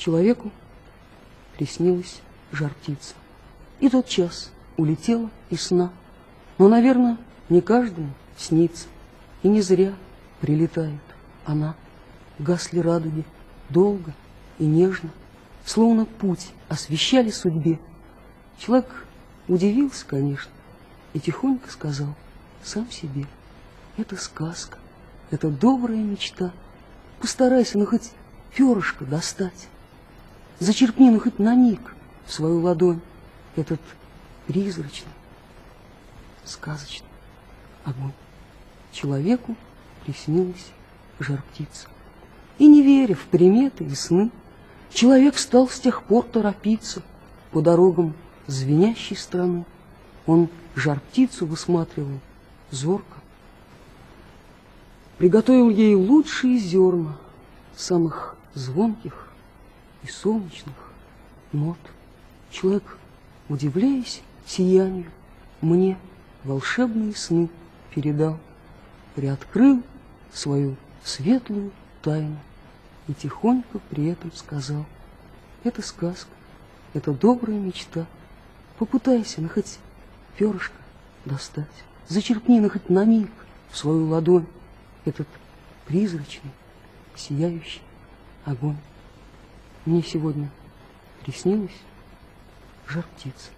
Человеку приснилась жар-птица, и тот час улетела из сна. Но, наверное, не каждому снится, и не зря прилетает она. Гасли радуги долго и нежно, словно путь освещали судьбе. Человек удивился, конечно, и тихонько сказал сам себе: это сказка, это добрая мечта. Постарайся, ну хоть перышко достать. Зачерпни, ну хоть на миг в свою ладонь этот призрачный, сказочный огонь. Человеку приснилась жар-птица. И, не веря в приметы и сны, человек стал с тех пор торопиться по дорогам звенящей страны. Он жар-птицу высматривал зорко, приготовил ей лучшие зерна самых звонких и солнечных нот. Человек, удивляясь сиянию, мне волшебные сны передал, приоткрыл свою светлую тайну и тихонько при этом сказал: это сказка, это добрая мечта. Попытайся, ну хоть перышко достать, зачерпни, ну хоть на миг в свою ладонь этот призрачный, сияющий огонь. Мне сегодня приснилась жар-птица.